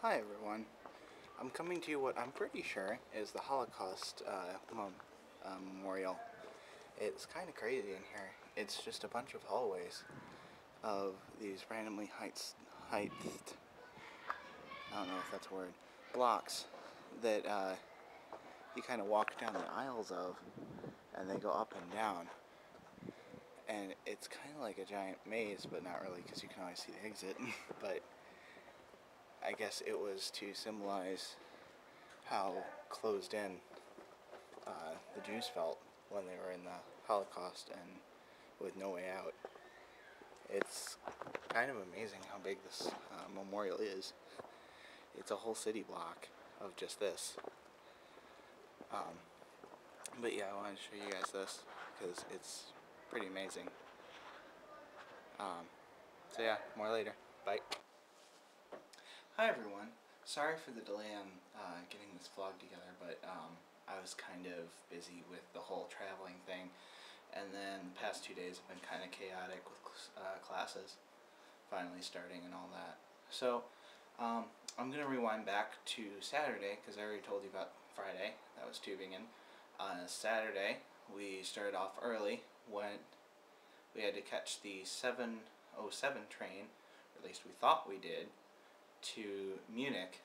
Hi everyone. I'm coming to you what I'm pretty sure is the Holocaust memorial. It's kind of crazy in here. It's just a bunch of hallways of these randomly heights, I don't know if that's a word, blocks that you kind of walk down the aisles of, and they go up and down. And it's kind of like a giant maze, but not really, because you can always see the exit. But I guess it was to symbolize how closed in the Jews felt when they were in the Holocaust and with no way out. It's kind of amazing how big this memorial is. It's a whole city block of just this. But yeah, I wanted to show you guys this because it's pretty amazing. So yeah, more later. Bye. Hi everyone. Sorry for the delay on getting this vlog together, but I was kind of busy with the whole traveling thing, and then the past 2 days have been kind of chaotic with classes finally starting and all that. So I'm going to rewind back to Saturday, because I already told you about Friday. That was tubing in. On Saturday, we started off early when we had to catch the 7:07 train, or at least we thought we did, to Munich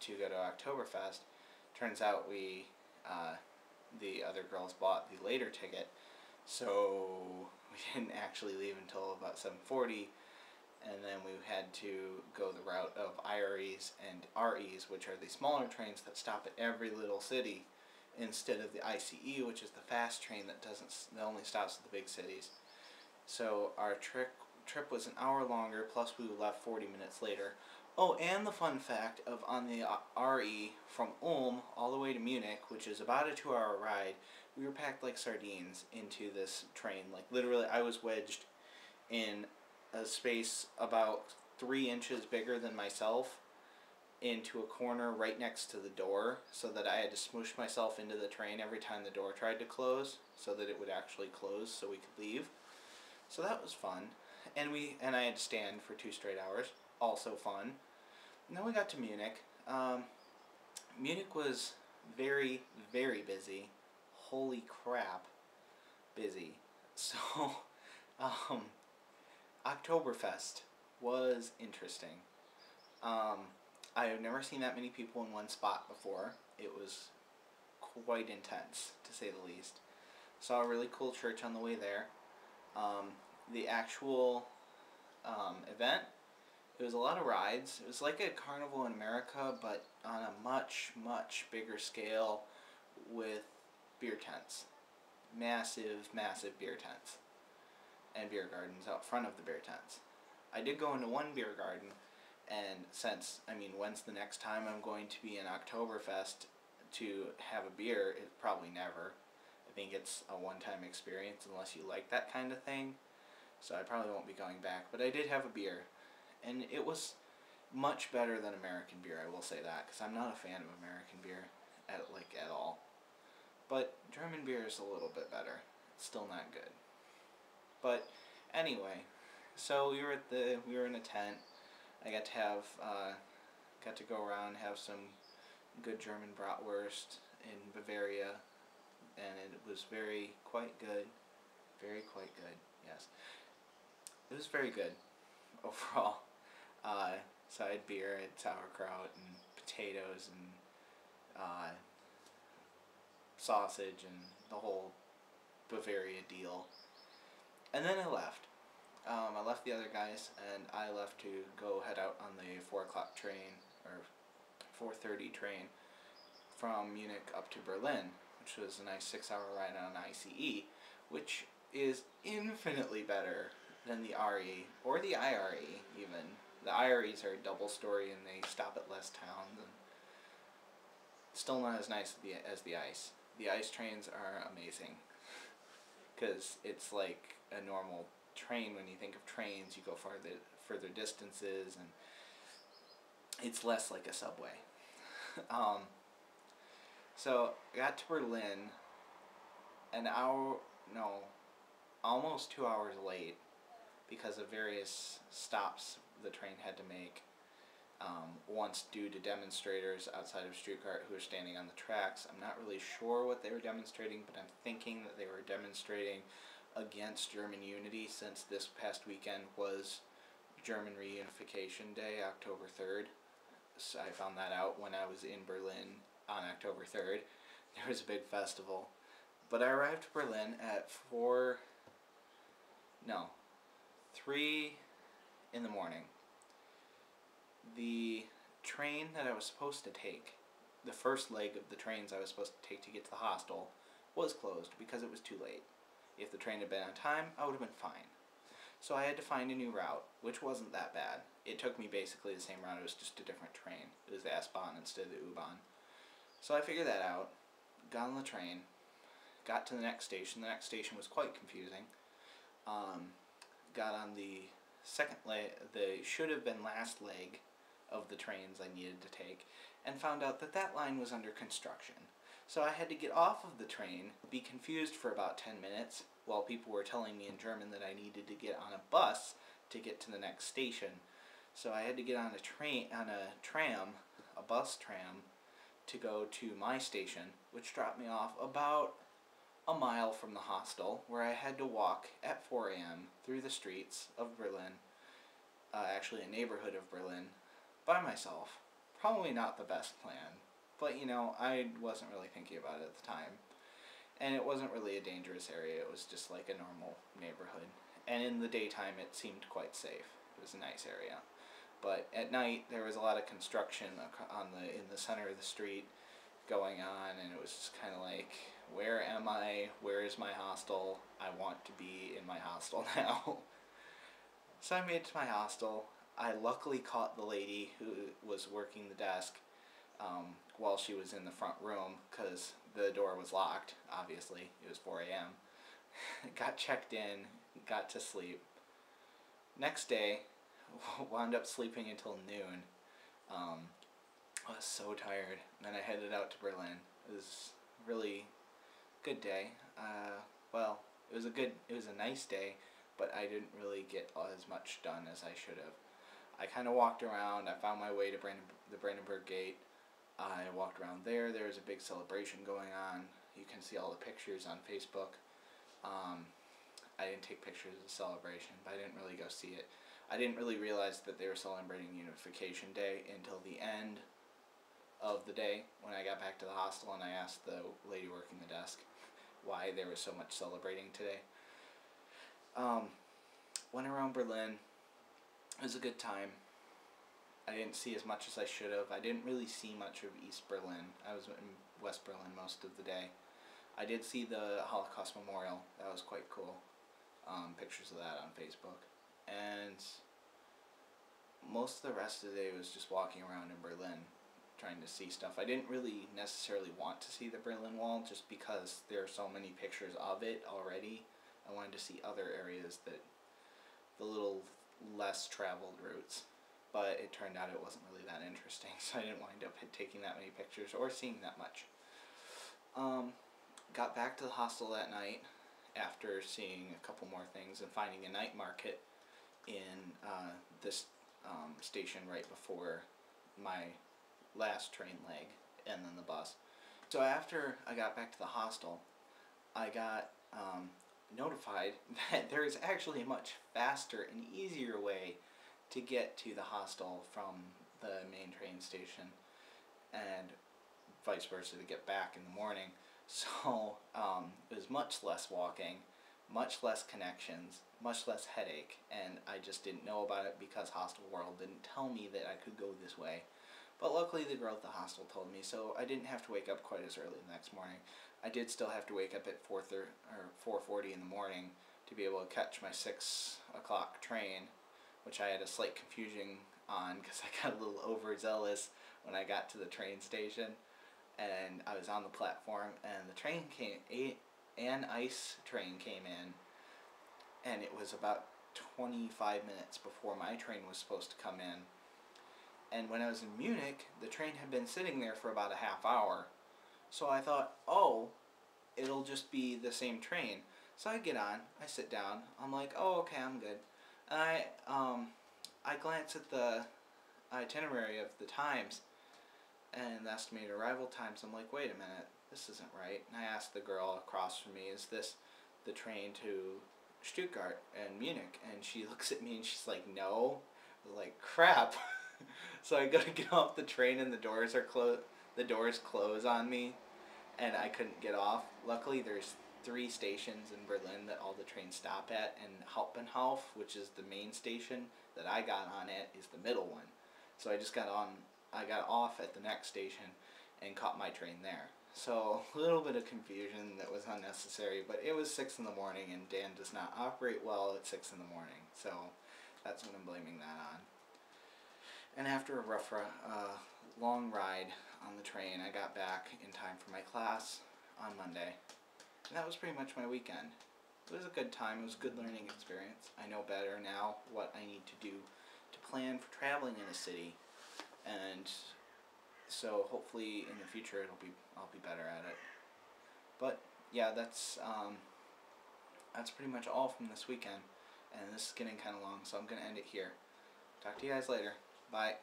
to go to Oktoberfest. Turns out the other girls bought the later ticket, so we didn't actually leave until about 7:40, and then we had to go the route of IREs and REs, which are the smaller trains that stop at every little city, instead of the ICE, which is the fast train that only stops at the big cities. So our trip was an hour longer, plus we left 40 minutes later. Oh, and the fun fact of on the RE from Ulm all the way to Munich, which is about a 2-hour ride, we were packed like sardines into this train. Like literally, I was wedged in a space about 3 inches bigger than myself into a corner right next to the door, so that I had to smoosh myself into the train every time the door tried to close, so that it would actually close so we could leave. So that was fun. And I had to stand for 2 straight hours. Also fun. And then we got to Munich. Munich was very, very busy. Holy crap, busy. So, Oktoberfest was interesting. I have never seen that many people in one spot before. It was quite intense, to say the least. Saw a really cool church on the way there. The actual event, it was a lot of rides. It was like a carnival in America, but on a much, much bigger scale with beer tents. Massive, massive beer tents. And beer gardens out front of the beer tents. I did go into one beer garden, and when's the next time I'm going to be in Oktoberfest to have a beer? It probably never. I think it's a one-time experience unless you like that kind of thing. So I probably won't be going back. But I did have a beer, and it was much better than American beer, I will say that, because I'm not a fan of American beer at all. But German beer is a little bit better. It's still not good. But anyway, so we were in a tent. I got to go around and have some good German bratwurst in Bavaria, and it was quite good. Very quite good, yes. It was very good overall. So I had beer, I had sauerkraut and potatoes and sausage and the whole Bavaria deal. And then I left. I left the other guys, and I left to go head out on the 4 o'clock train, or 4:30 train, from Munich up to Berlin, which was a nice 6-hour ride on ICE, which is infinitely better than the RE, or the IRE even. The IREs are double story and they stop at less towns, and still not as nice as the ICE. The ICE trains are amazing, because it's like a normal train. When you think of trains, you go further distances, and it's less like a subway. So I got to Berlin almost 2 hours late because of various stops the train had to make. once due to demonstrators outside of Stuttgart who were standing on the tracks. I'm not really sure what they were demonstrating, but I'm thinking that they were demonstrating against German unity, since this past weekend was German Reunification Day, October 3rd. So I found that out when I was in Berlin on October 3rd. There was a big festival. But I arrived to Berlin at 3 in the morning. The train that I was supposed to take, the first leg of the trains I was supposed to take to get to the hostel, was closed because it was too late. If the train had been on time, I would have been fine. So I had to find a new route, which wasn't that bad. It took me basically the same route, it was just a different train. It was the S-Bahn instead of the U-Bahn. So I figured that out, got on the train, got to the next station. The next station was quite confusing. Got on the second leg, the should have been last leg of the trains I needed to take, and found out that that line was under construction. So I had to get off of the train, be confused for about 10 minutes, while people were telling me in German that I needed to get on a bus to get to the next station. So I had to get on a bus tram, to go to my station, which dropped me off about a mile from the hostel, where I had to walk at 4 a.m. through the streets of Berlin, actually a neighborhood of Berlin, by myself. Probably not the best plan, but you know, I wasn't really thinking about it at the time. And it wasn't really a dangerous area, it was just like a normal neighborhood. And in the daytime it seemed quite safe. It was a nice area. But at night there was a lot of construction in the center of the street going on, and it was just kind of like, where am I? Where is my hostel? I want to be in my hostel now. So I made it to my hostel. I luckily caught the lady who was working the desk while she was in the front room, because the door was locked, obviously. It was 4 a.m. Got checked in, got to sleep. Next day, wound up sleeping until noon. I was so tired. And then I headed out to Berlin. It was a really good day. Well, it was a nice day, but I didn't really get as much done as I should have. I kind of walked around. I found my way to the Brandenburg Gate. I walked around there. There was a big celebration going on. You can see all the pictures on Facebook. I didn't take pictures of the celebration, but I didn't really go see it. I didn't really realize that they were celebrating Unification Day until the end of the day, when I got back to the hostel and I asked the lady working the desk why there was so much celebrating today. Went around Berlin. It was a good time. I didn't see as much as I should have. I didn't really see much of East Berlin. I was in West Berlin most of the day. I did see the Holocaust Memorial. That was quite cool. Pictures of that on Facebook. And most of the rest of the day was just walking around in Berlin, trying to see stuff. I didn't really necessarily want to see the Berlin Wall, just because there are so many pictures of it already. I wanted to see other areas, the little less traveled routes. But it turned out it wasn't really that interesting, so I didn't wind up taking that many pictures or seeing that much. Got back to the hostel that night after seeing a couple more things and finding a night market in this station right before my last train leg and then the bus. So after I got back to the hostel, I got notified that there is actually a much faster and easier way to get to the hostel from the main train station, and vice versa to get back in the morning. So it was much less walking, much less connections, much less headache, and I just didn't know about it because Hostel World didn't tell me that I could go this way. But luckily the girl at the hostel told me, so I didn't have to wake up quite as early the next morning. I did still have to wake up at 4:40 in the morning to be able to catch my 6 o'clock train, which I had a slight confusion on because I got a little overzealous when I got to the train station. And I was on the platform, and the train came, an ICE train came in, and it was about 25 minutes before my train was supposed to come in. And when I was in Munich, the train had been sitting there for about a half hour. So I thought, oh, it'll just be the same train. So I get on, I sit down, I'm like, oh, okay, I'm good. And I glance at the itinerary of the times and the estimated arrival times. I'm like, wait a minute, this isn't right. And I asked the girl across from me, is this the train to Stuttgart and Munich? And she looks at me and she's like, no. I was like, crap. So I gotta get off the train and the doors close on me, and I couldn't get off. Luckily there's 3 stations in Berlin that all the trains stop at, and Hauptbahnhof, which is the main station that I got on at, is the middle one. So I got off at the next station and caught my train there. So a little bit of confusion that was unnecessary, but it was 6 in the morning and Dan does not operate well at 6 in the morning. So that's what I'm blaming that on. And after a long ride on the train, I got back in time for my class on Monday. And that was pretty much my weekend. It was a good time. It was a good learning experience. I know better now what I need to do to plan for traveling in a city. And so hopefully in the future I'll be better at it. But yeah, that's pretty much all from this weekend. And this is getting kind of long, so I'm going to end it here. Talk to you guys later. Bye.